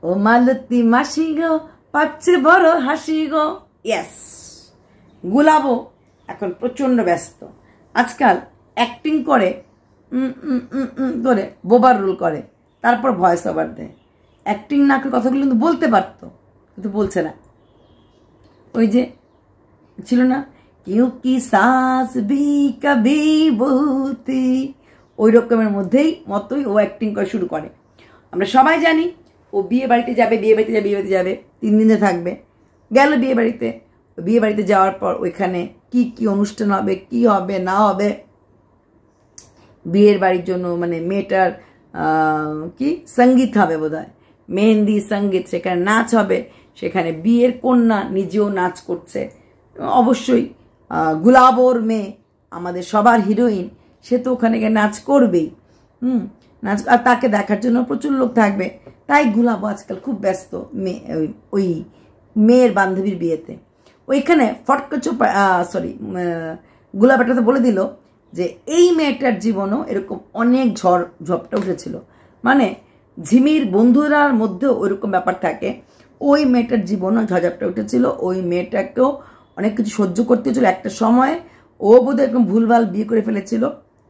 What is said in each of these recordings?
ও মালতী মাসি গো পাচ্ছে বড় হাসি গো। ইয়েস, গুলাবো এখন প্রচন্ড ব্যস্ত। আজকাল অ্যাক্টিং করে করে বোবার রোল করে, তারপর ভয়েস ওভার দেয়। অ্যাক্টিং না করে কথাগুলো কিন্তু বলতে পারতো, কিন্তু বলছে না। ওই যে ছিল না, কিউকি সাস ভি কভি বহুতি, ওই রকমের মতোই ও অ্যাক্টিং করা শুরু করে। আমরা সবাই জানি ও বিয়ে বাড়িতে যাবে 3 দিনে থাকবে। গেল বিয়ে বাড়িতে যাওয়ার পর ওইখানে কি কি অনুষ্ঠান হবে, কি হবে না হবে, বিয়ের বাড়ির জন্য মানে মেয়েটার কি সঙ্গীত হবে বোধহয়, মেহেন্দি সঙ্গীত, সেখানে নাচ হবে। সেখানে বিয়ের কন্যা নিজেও নাচ করছে। অবশ্যই গুলাবোর মেয়ে, আমাদের সবার হিরোইন, সে তো ওখানে গিয়ে নাচ করবেই। নাচ, আর তাকে দেখার জন্য প্রচুর লোক থাকবে। তাই গুলাবো আজকাল খুব ব্যস্ত ওই মেয়ের বান্ধবীর বিয়েতে। ওইখানে গুলাবাটাতে বলে দিল যে এই মেয়েটার জীবনও এরকম অনেক ঝড়টা উঠেছিল। মানে ঝিমির বন্ধুরার মধ্যেও ওইরকম ব্যাপার থাকে। ওই মেয়েটার জীবনও ঝড়ঝাপটা উঠেছিল। ওই মেয়েটাকেও অনেক কিছু সহ্য করতে হয়েছিল। একটা সময় ও বোধহয় এরকম ভুলভাল বিয়ে করে ফেলেছিল,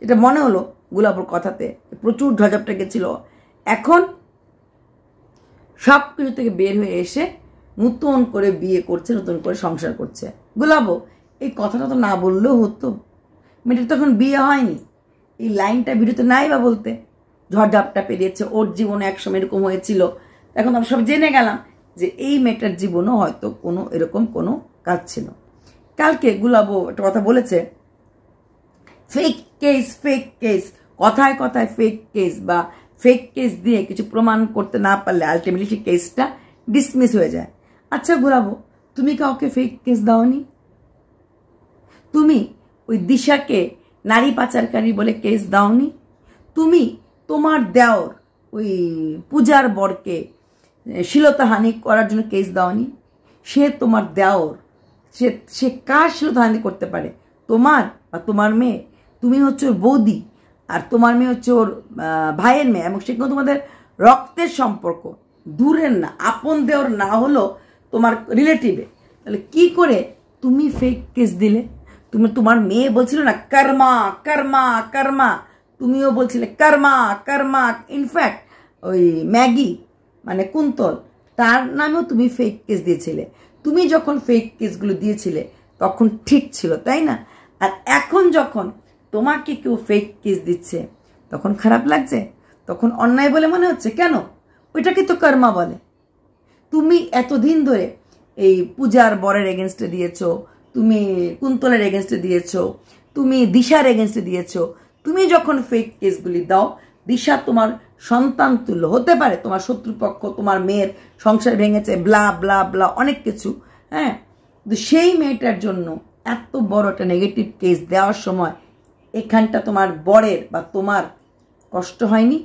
এটা মনে হলো গুলাবর কথাতে। প্রচুর ঝড়ঝাপটা গেছিল। এখন সব কিছু থেকে বের হয়ে এসে নতুন করে বিয়ে করছে, নতুন করে সংসার করছে। গুলাবো এই কথাটা তো না বললেও হতো, মেয়েটার তখন বিয়ে হয়নি। এই লাইনটা ভিডিওতে নাই বা বলতে। ঝড়ঝাপটা পেরিয়েছে, ওর জীবনে একসময় এরকম হয়েছিল। এখন আমরা সব জেনে গেলাম যে এই মেয়েটার জীবনও হয়তো এরকম কোনো কাজ ছিল। কালকে গুলাবো একটা কথা বলেছে, ফেক কেস, কথায় কথায় ফেক কেস বা ফেক কেস দিয়ে কিছু প্রমাণ করতে না পারলে আলটিমেটলি সেই কেসটা ডিসমিস হয়ে যায়। আচ্ছা গুলাবো, তুমি কাউকে ফেক কেস দাওনি? তুমি ওই দিশাকে নারী পাচারকারী বলে কেস দাওনি? তুমি তোমার দেওর ওই পূজার বরকে শ্লীলতাহানি করার জন্য কেস দাওনি? সে তোমার দেওর, সে কার শ্লীলতাহানি করতে পারে? তোমার বা তোমার মেয়ে? তুমি হচ্ছে ওর বৌদি, আর তোমার মেয়ে হচ্ছে ওর ভাইয়ের মেয়ে, এবং সেগুলো তোমাদের রক্তের সম্পর্ক, দূরের না, আপন দেওর না হলো তোমার রিলেটিভে। তাহলে কি করে তুমি ফেক কেস দিলে? তোমার মেয়ে বলছিল না কর্মা কর্মা কর্মা, তুমিও বলছিলে কর্মা কর্মা। ইনফ্যাক্ট ওই ম্যাগি মানে কুন্তল, তার নামেও তুমি ফেক কেস দিয়েছিলে। তুমি যখন ফেক কেসগুলো দিয়েছিলে তখন ঠিক ছিল, তাই না? আর এখন যখন তোমাকে কেউ ফেক কেস দিচ্ছে তখন খারাপ লাগছে, তখন অন্যায় বলে মনে হচ্ছে। কেন? ওইটাকে তো কর্মা বলে। তুমি এতদিন ধরে এই পূজার বরের এগেনস্টে দিয়েছো, তুমি কুন্তলের এগেনস্টে দিয়েছো, তুমি দিশার এগেনস্টে দিয়েছো। তুমি যখন ফেক কেসগুলি দাও, দিশা তোমার সন্তান তুল্য হতে পারে, তোমার শত্রুপক্ষ, তোমার মেয়ের সংসার ভেঙেছে, ব্লা ব্লা ব্লা অনেক কিছু। হ্যাঁ, কিন্তু সেই মেয়েটার জন্য এত বড় একটা নেগেটিভ কেস দেওয়ার সময় এখানটা তোমার বরের বা তোমার কষ্ট হয়নি?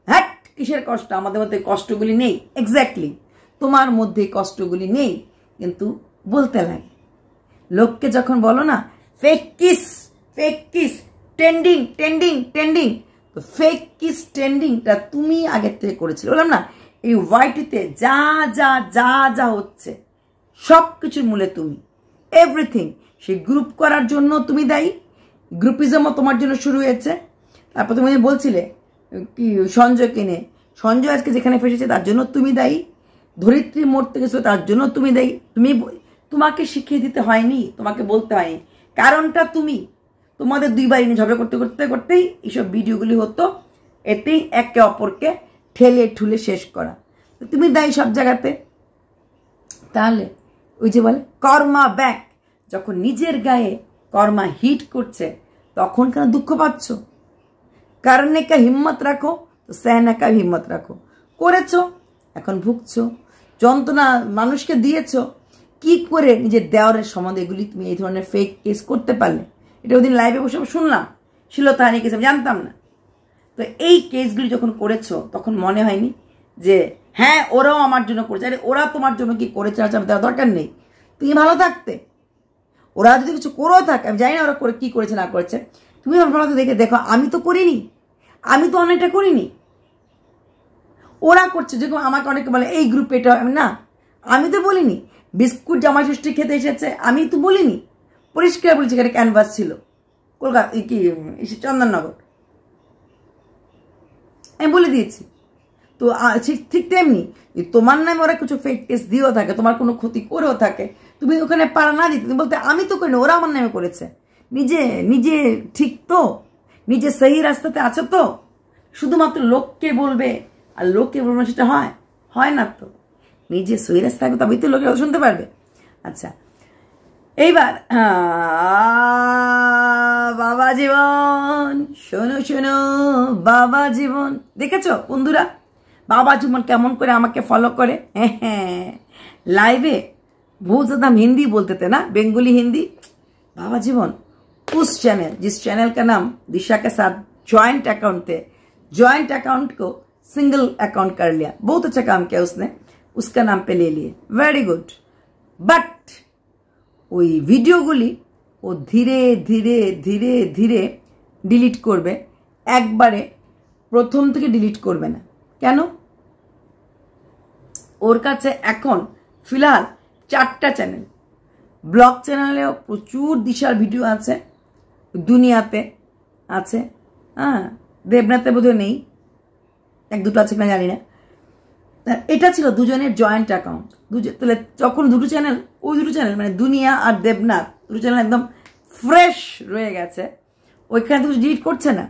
হ্যাঁ, কিসের কষ্ট? আমাদের মধ্যে কষ্টগুলি নেই। এক্স্যাক্টলি, তোমার মধ্যে কষ্টগুলি নেই, কিন্তু বলতে লাগে। লোককে যখন বলো না ফেক কিস ট্রেন্ডিং, তো ফেক কিস ট্রেন্ডিংটা তুমি আগের থেকে করেছিলে। বললাম না, এই ওয়াইটিতে যা যা যা যা হচ্ছে সব কিছুর মূলে তুমি, এভরিথিং। সেই গ্রুপ করার জন্য তুমি দায়ী, গ্রুপিজমও তোমার জন্য শুরু হয়েছে। তারপর তুমি বলছিলে কি সঞ্জয়কে নিয়ে, সঞ্জয় আজকে যেখানে ফেসেছে তার জন্য তুমি দায়ী, ধরিত্রী মরতে গেছিল তার জন্য তুমি দায়ী। তোমাকে শিখিয়ে দিতে হয়নি, তোমাকে বলতে হয়নি, কারণটা তুমি। তোমাদের দুই বাড়ি নিয়ে ঝগড়া করতেই এইসব ভিডিওগুলি হতো, এতেই একে অপরকে ঠেলে ঠুলে শেষ করা। তুমি দায়ী সব জায়গাতে। তাহলে ওই যে বলে কর্মা ব্যাক, যখন নিজের গায়ে কর্মা হিট করছে তখন কেন দুঃখ পাচ্ছ? করনে কা হিম্মত রাখো, তো सहने का হিম্মত রাখো। করেছো, এখন ভুগছো, যন্ত্রণা মানুষকে দিয়েছো। কি করে নিজের দেওয়ারের সম্বন্ধে এগুলি তুমি এই ধরনের ফেক কেস করতে পারলে? এটা ওদিন লাইভে বসে শুনলাম, শ্লীলতাহানি কেস, আমি জানতাম না। তো এই কেসগুলি যখন করেছো তখন মনে হয়নি যে হ্যাঁ ওরাও আমার জন্য করেছে? আরে ওরা তোমার জন্য কি করেছে দেওয়ার দরকার নেই, তুমি ভালো থাকতে। ওরা যদি কিছু করেও থাকে, আমি জানি না ওরা কি করেছে না করেছে, তুমি ভালো দেখে দেখো, আমি তো করিনি, আমি তো অনেকটা করিনি। ওরা করছে, যেরকম আমাকে অনেকে বলে এই গ্রুপে এটা, আমি না, আমি তো বলিনি বিস্কুট জামাই ষষ্ঠী খেতে এসেছে, আমি তো বলিনি, পরিষ্কার বলেছি এটা ক্যানভাস ছিল কলকাতা কি চন্দননগর, আমি বলে দিয়েছি। তো ঠিক তেমনি তোমার নামে ওরা কিছু ফেক কেস দিয়েও থাকে, তোমার কোনো ক্ষতি করেও থাকে, তুমি ওখানে পাড়া না দিতে, তুমি বলতে আমি তো করিনি, ওরা আমার নামে করেছে। নিজে নিজে ঠিক তো, নিজে সেই রাস্তাতে আছো তো, শুধুমাত্র লোককে বলবে আর লোককে বলবে সেটা হয় না তো, নিজে সই রাস্তা থাকবে তবেই তো লোকে শুনতে পারবে। আচ্ছা, এইবার বাবা জীবন, শোনো শোনো বাবা জীবন, দেখেছো বন্ধুরা बाबा जीवन केमन करे आमाके फॉलो करे। लाइवे बहुत ज्यादा हम हिंदी बोलते थे ना, बेंगोली हिंदी। बाबा जीवन उस चैनल, जिस चैनल का नाम दिशा के साथ जॉइंट अकाउंट थे, जॉइंट अकाउंट को सिंगल अकाउंट कर लिया। बहुत अच्छा काम किया उसने, उसका नाम पे ले लिए, वेरी गुड। बट ওই ভিডিওগুলি ও ধীরে ধীরে ধীরে ধীরে ডিলিট করবে, একবারে প্রথম থেকে ডিলিট করবে না। কেন? ওর কাছে এখন ফিলহাল 4টা চ্যানেল, ব্লগ চ্যানেলেও প্রচুর দিশার ভিডিও আছে, দুনিয়াতে আছে, হ্যাঁ দেবনাথে বোধহয় নেই, 1-2টো আছে কিনা জানি না। এটা ছিল দুজনের জয়েন্ট অ্যাকাউন্ট। তাহলে যখন দুটো চ্যানেল, ওই দুটো চ্যানেল মানে দুনিয়া আর দেবনাথ, দুটো চ্যানেল একদম ফ্রেশ রয়ে গেছে, ওইখানে তো ডিলিট করছে না।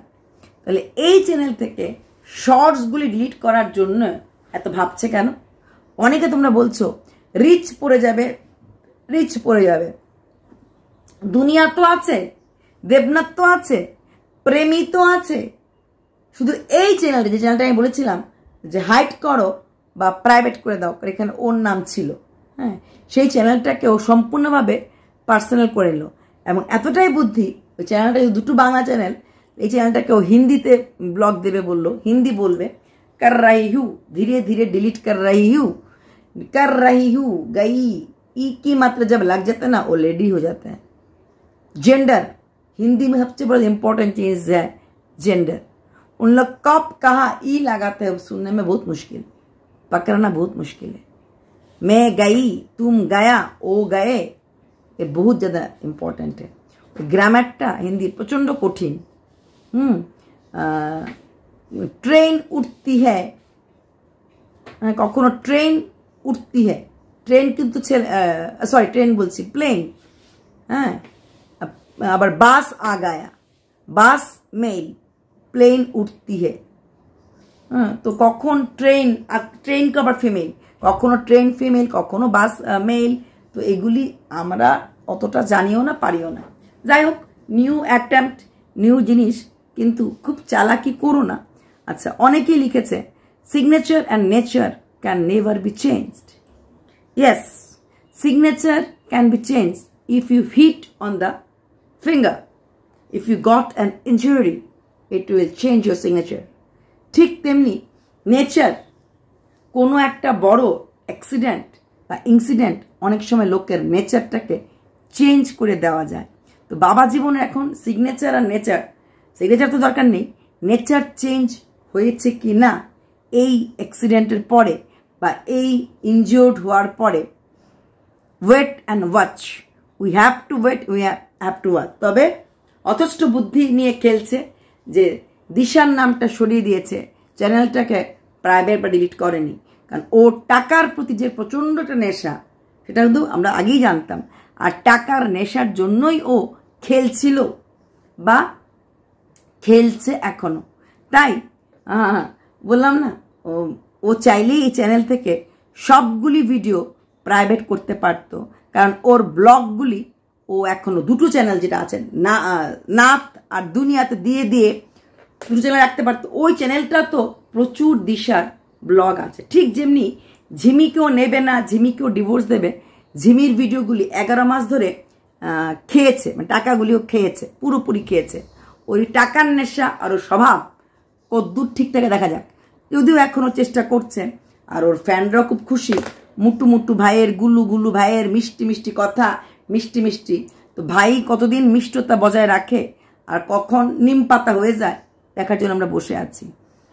তাহলে এই চ্যানেল থেকে শর্টসগুলি ডিলিট করার জন্য এত ভাবছে কেন? অনেকে তোমরা বলছো রিচ পড়ে যাবে, রিচ পড়ে যাবে। দুনিয়া তো আছে, দেবনাথ তো আছে, প্রেমী তো আছে, শুধু এই চ্যানেলটা, যে চ্যানেলটা আমি বলেছিলাম যে হাইড করো বা প্রাইভেট করে দাও, এখানে ওর নাম ছিল, হ্যাঁ সেই চ্যানেলটাকে ও সম্পূর্ণভাবে পার্সোনাল করে নিল। এবং এতটাই বুদ্ধি, ওই চ্যানেলটা দুটো বাংলা চ্যানেল, এই চ্যানেলটাকে ও হিন্দিতে ব্লগ দেবে বললো, হিন্দি বলবে, कर रही हूँ धीरे धीरे डिलीट कर रही हूँ गई, ई की मात्रा जब लग जाता है ना वो लेडी हो जाता है। जेंडर हिंदी में सबसे बड़ा इंपॉर्टेंट चीज है जेंडर। उन लोग कब कहा ई लगाते हैं सुनने में बहुत मुश्किल, पकड़ना बहुत मुश्किल है। मैं गई, तुम गया, वो गए, ये बहुत ज़्यादा इम्पोर्टेंट है। ग्रामारटा हिंदी प्रचंड कठिन। ट्रेन उठती है, कखनो ट्रेन उठती है, ट्रेन किन्तु सॉरी ट्रेन बोलছি प्लेन, हाँ আবার বাস आ गया, বাস मेल, प्लेन उठती है। हाँ तो कखन ट्रेन, ट्रेन का आবার ফিমেল, কখনো ট্রেন ফিমেল, কখনো বাস মেল। তো এগুলি আমরা অতটা জানিও না, পারিও না। যাই হোক, নিউ অ্যাটেম্পট, নিউ জিনিস, কিন্তু খুব চালাকি করো না। আচ্ছা, অনেকেই লিখেছে signature and nature can never be changed. Yes, signature can be changed if you hit on the finger, if you got an injury it will change your signature. ঠিক তেমনি নেচার, কোনো একটা বড় অ্যাক্সিডেন্ট বা ইনসিডেন্ট অনেক সময় লোকের নেচারটাকে change করে দেওয়া যায়। তো বাবা জীবনে এখন সিগনেচার আর নেচার, সিগনেচার তো দরকার নেই, নেচার চেঞ্জ হয়েছে কি না এই অ্যাক্সিডেন্টের পরে বা এই ইনজিওর্ড হওয়ার পরে, wait and watch, we have to wait, we have to watch. তবে যথেষ্ট বুদ্ধি নিয়ে খেলছে যে দিশার নামটা সরিয়ে দিয়েছে, চ্যানেলটাকে প্রাইভেট বা ডিলিট করেনি, কারণ ও টাকার প্রতি যে প্রচণ্ড একটা নেশা, সেটা কিন্তু আমরা আগেই জানতাম, আর টাকার নেশার জন্যই ও খেলছিল বা খেলছে এখনো। তাই বললাম না, ও চাইলেই এই চ্যানেল থেকে সবগুলি ভিডিও প্রাইভেট করতে পারতো, কারণ ওর ব্লগগুলি ও এখনো দুটো চ্যানেল যেটা আছে নাথ আর দুনিয়াতে দিয়ে দিয়ে দুটো চ্যানেল রাখতে পারতো। ওই চ্যানেলটা তো প্রচুর দিশার ব্লগ আছে। ঠিক যেমনি ঝিমিকেও নেবে না, ঝিমিকেও ডিভোর্স দেবে, ঝিমির ভিডিওগুলি 11 মাস ধরে খেয়েছে, মানে টাকাগুলিও খেয়েছে, পুরোপুরি খেয়েছে। ওই টাকার নেশা আর ওর স্বভাব কদ্দূর ঠিকঠাক দেখা যাক, যদিও এখনও চেষ্টা করছে। আর ওর ফ্যানরাও খুব খুশি, মুট্টু মুট্টু ভাইয়ের, গুলু গুলু ভাইয়ের মিষ্টি মিষ্টি কথা, মিষ্টি মিষ্টি। তো ভাই কতদিন মিষ্টতা বজায় রাখে আর কখন নিম পাতা হয়ে যায় দেখার জন্য আমরা বসে আছি।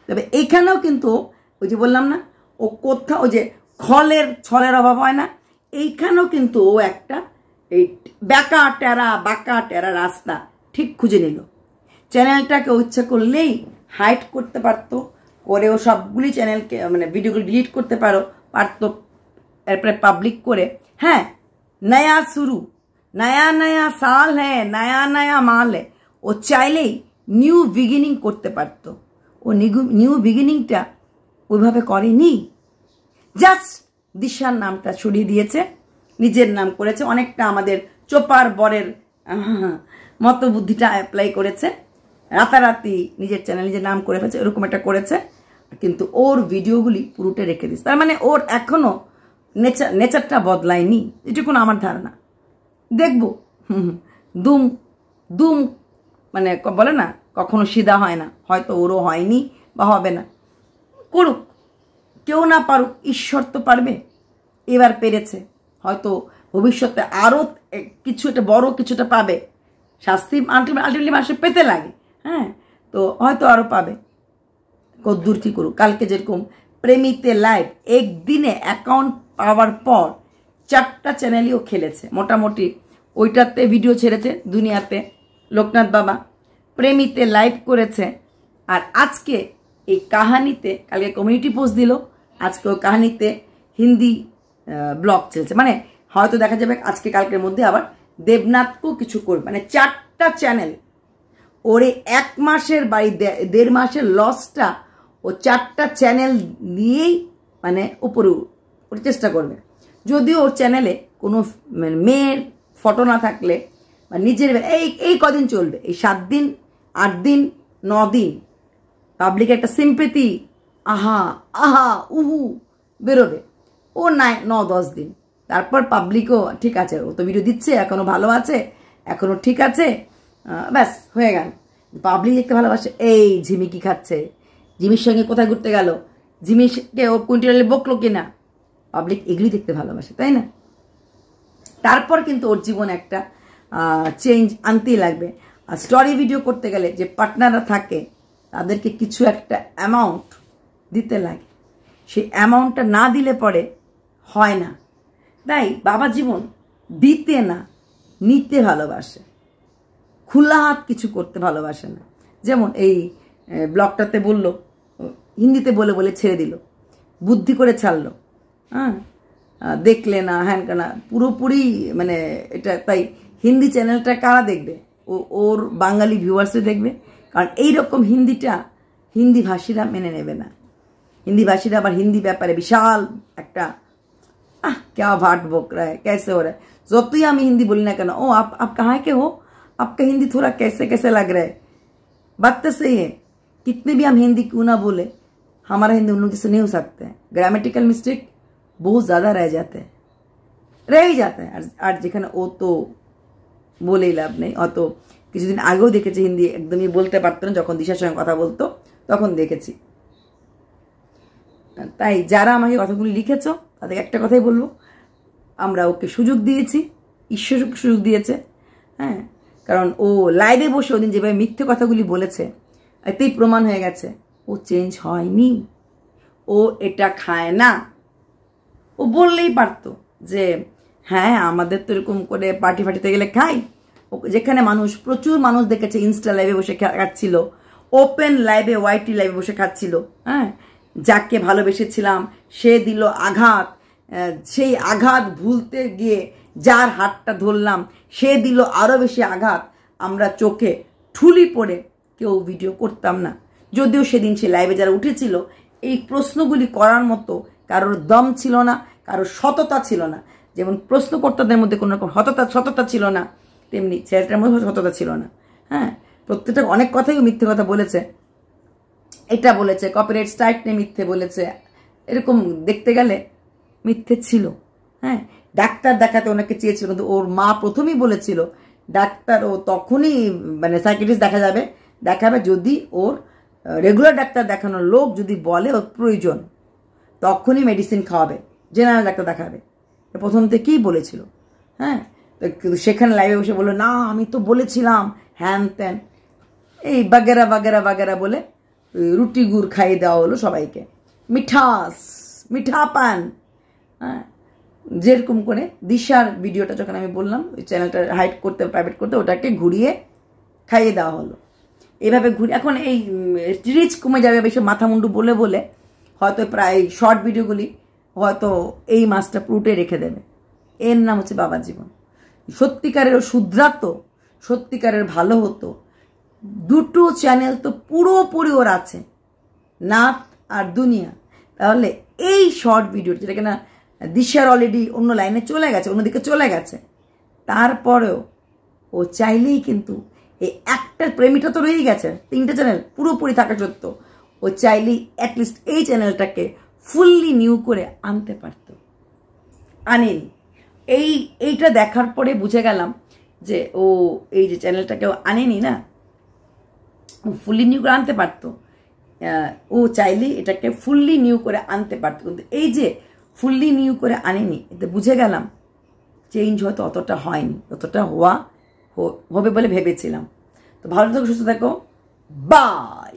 তবে এখানেও কিন্তু ওই যে বললাম না, ও কোথাও যে ছলের অভাব হয় না, এইখানেও কিন্তু ও একটা এই বাঁকা টেরা রাস্তা ঠিক খুঁজে নিল। চ্যানেলটাকে ইচ্ছা করলেই হাইড করতে পারতো, করেও সবগুলি চ্যানেলকে মানে ভিডিওগুলো ডিলিট করতে পারতো, এরপরে পাবলিক করে হ্যাঁ নয়া শুরু, নয়া সাল হ্যাঁ, নয়া মাল হ্যাঁ, ও চাইলেই নিউ বিগিনিং করতে পারতো। ও নিউ বিগিনিংটা ওইভাবে করেনি, জাস্ট দিশার নামটা ছড়িয়ে দিয়েছে, নিজের নাম করেছে, অনেকটা আমাদের চোপার বরের মতো বুদ্ধিটা অ্যাপ্লাই করেছে, রাতারাতি নিজের চ্যানেল নিজের নাম করে ফেলছে, এরকম একটা করেছে। কিন্তু ওর ভিডিওগুলি পুরোটা রেখে দিচ্ছে, তার মানে ওর এখনো নেচারটা বদলায়নি, এটুকু আমার ধারণা। দেখবো দুম দুম মানে বলে না কখনো সিধা হয় না, হয়তো ওরও হয়নি বা হবে না, করুক, কেউ না পারুক, ঈশ্বর তো পারবে, এবার পেরেছে, হয়তো ভবিষ্যতে আরও কিছু একটা বড় কিছুটা পাবে, শাস্তি আলটিমেটলি মানুষের পেতে লাগে, হ্যাঁ, তো হয়তো আরও পাবে, কদ্দূর কি করুক। কালকে যেরকম প্রেমিতে লাইভ একদিনে অ্যাকাউন্ট পাওয়ার পর 4টা চ্যানেলইও খেলেছে মোটামুটি, ওইটাতে ভিডিও ছেড়েছে দুনিয়াতে লোকনাথ বাবা, প্রেমিতে লাইভ করেছে, আর আজকে এই কাহানিতে কালকে কমিউনিটি পোস্ট দিল, আজকে ওই কাহানিতে হিন্দি ব্লগ চলছে, মানে হয়তো দেখা যাবে আজকে কালকের মধ্যে আবার দেবনাথকেও কিছু করবে, মানে 4টা চ্যানেল ওরে 1 মাসের বাড়ি 1.5 মাসের লসটা ও 4টা চ্যানেল নিয়েই মানে উপরে ওর চেষ্টা করবে। যদিও ওর চ্যানেলে কোনো মেয়ের ফটো না থাকলে বা নিজের এই কদিন চলবে, এই 7 দিন 8 দিন 9 দিন পাবলিক একটা সিম্পেথি আহা আহা উহু বেরোবে, ও 9-10 দিন, তারপর পাবলিকও ঠিক আছে, ও তো ভিডিও দিচ্ছে, এখনো ভালো আছে, এখনো ঠিক আছে, ব্যাস হয়ে গেল। পাবলিক দেখতে ভালোবাসে, এই ঝিমি কি খাচ্ছে, জিমির সঙ্গে কোথায় ঘুরতে গেল, জিমিকে ও কুইন্টালে বকলো কিনা, পাবলিক এগুলি দেখতে ভালোবাসে, তাই না? তারপর কিন্তু ওর জীবনে একটা চেঞ্জ আনতেই লাগবে। আর স্টোরি ভিডিও করতে গেলে যে পার্টনাররা থাকে তাদেরকে কিছু একটা অ্যামাউন্ট দিতে লাগে, সেই অ্যামাউন্টটা না দিলে পরে হয় না। তাই বাবা জীবন দিতে না নিতে ভালোবাসে, খোলা হাত কিছু করতে ভালোবাসে না। যেমন এই ব্লগটাতে বললো, হিন্দিতে বলে বলে ছেড়ে দিল, বুদ্ধি করে ছাড়লো, হ্যাঁ, দেখলে না হ্যান কেনা পুরোপুরি মানে এটা। তাই হিন্দি চ্যানেলটা কারা দেখবে? ওর বাঙালি ভিউয়ার্সে দেখবে, কারণ এইরকম হিন্দিটা হিন্দি ভাষীরা মেনে নেবে না। हिंदी भाषी आबार हिंदी ব্যাপারে विशाल একটা क्या भाट बक रहा है, कैसे हो रहा है, जब हम हिंदी बोली ना करना, ओ आप कहाँ के हो, आपका हिंदी थोड़ा कैसे कैसे लग रहा है। बात तो सही है, कितने भी हम हिंदी क्यों ना बोले, हमारा हिंदी उन लोगों से नहीं हो सकता है। ग्रामेटिकल मिस्टेक बहुत ज़्यादा रह जाते हैं, रह ही जाता है। और যেখানে ও তো বলেই লাভ নেই। অত কিছুদিন আগেও দেখেছি হিন্দি একদমই বলতে পারতো না, যখন দিশার সঙ্গে কথা বলতো তখন দেখেছি। তাই যারা আমাকে কথাগুলি লিখেছো তাদেরকে একটা কথাই বলবো, আমরা ওকে সুযোগ দিয়েছি, ঈশ্বর সুযোগ দিয়েছে, হ্যাঁ, কারণ ও লাইভে বসে ওদিন যেভাবে মিথ্যে কথাগুলি বলেছে এতেই প্রমাণ হয়ে গেছে ও চেঞ্জ হয়নি, ও এটা খায় না। ও বললেই পারতো যে হ্যাঁ আমাদের তো এরকম করে পার্টি ফাটিতে গেলে খাই, যেখানে মানুষ প্রচুর মানুষ দেখেছে ইনস্টা লাইভে বসে খাচ্ছিল, ওপেন লাইভে ওয়াইটি লাইভে বসে খাচ্ছিল, হ্যাঁ, যাকে ভালোবেসেছিলাম সে দিল আঘাত, সেই আঘাত ভুলতে গিয়ে যার হাতটা ধরলাম সে দিল আরও বেশি আঘাত, আমরা চোখে ঠুলি পড়ে কেউ ভিডিও করতাম না। যদিও সেদিন সে লাইভে যারা উঠেছিল এই প্রশ্নগুলি করার মতো কারোর দম ছিল না, কারোর সততা ছিল না। যেমন প্রশ্নকর্তাদের মধ্যে কোনো রকম সততা ছিল না, তেমনি ছেলেটার মধ্যে সততা ছিল না। হ্যাঁ, প্রত্যেকটা অনেক কথাই মিথ্যে কথা বলেছে, এটা বলেছে কপিরাইট স্ট্রাইক নিয়ে মিথ্যে বলেছে, এরকম দেখতে গেলে মিথ্যে ছিল। হ্যাঁ, ডাক্তার দেখাতে ওনাকে চেয়েছিল, কিন্তু ওর মা প্রথমেই বলেছিল ডাক্তার ও তখনই মানে সাইকিয়াট্রিস্ট দেখাবে যদি ওর রেগুলার ডাক্তার দেখানোর লোক যদি বলে ওর প্রয়োজন তখনই মেডিসিন খাওয়াবে, জেনারেল ডাক্তার দেখাবে, প্রথম থেকেই বলেছিল। হ্যাঁ, কিন্তু সেখানে লাইভে বসে বললো না আমি তো বলেছিলাম হ্যান ত্যান, এই বাগেরা বাগেরা বাগেরা বলে রুটি গুড় খাইয়ে দেওয়া হলো সবাইকে। মিঠাস মিঠাপান, হ্যাঁ, যেরকম করে দিশার ভিডিওটা যখন আমি বললাম ওই চ্যানেলটা হাইড করতে প্রাইভেট করতে, ওটাকে ঘুরিয়ে খাইয়ে দেওয়া হলো। এভাবে ঘুরে এখন এই রিচ কমে যাবে বেশি মাথা মুন্ডু বলে বলে হয়তো প্রায় শর্ট ভিডিওগুলি হয়তো এই মাছটা পুরোটাই রেখে দেবে। এর নাম হচ্ছে বাবার জীবন। সত্যিকারের ও শুধরাতো, সত্যিকারের ভালো হতো, দুটো চ্যানেল তো পুরোপুরি ওর আছে, নাত আর দুনিয়া। তাহলে এই শর্ট ভিডিও যেটা কিনা দিশার অলরেডি অন্য লাইনে চলে গেছে, অন্যদিকে চলে গেছে, তারপরেও ও চাইলেই কিন্তু এই একটার প্রেমীটা তো রয়েই গেছে, 3টে চ্যানেল পুরোপুরি থাকা সত্ত্বেও ও চাইলেই অ্যাটলিস্ট এই চ্যানেলটাকে ফুললি নিউ করে আনতে পারত, আনেনি। এইটা দেখার পরে বুঝে গেলাম যে ও এই যে চ্যানেলটাকেও আনেনি না, ও ফুললি নিউ করে আনতে পারতো। ও চাইলেই এটাকে ফুললি নিউ করে আনতে পারতো, কিন্তু এই যে ফুললি নিউ করে আনেনি, এতে বুঝে গেলাম চেঞ্জ হয়তো অতটা হয়নি, অতটা হবে বলে ভেবেছিলাম। তো ভালো থাকো, সুস্থ থাকো, বাই।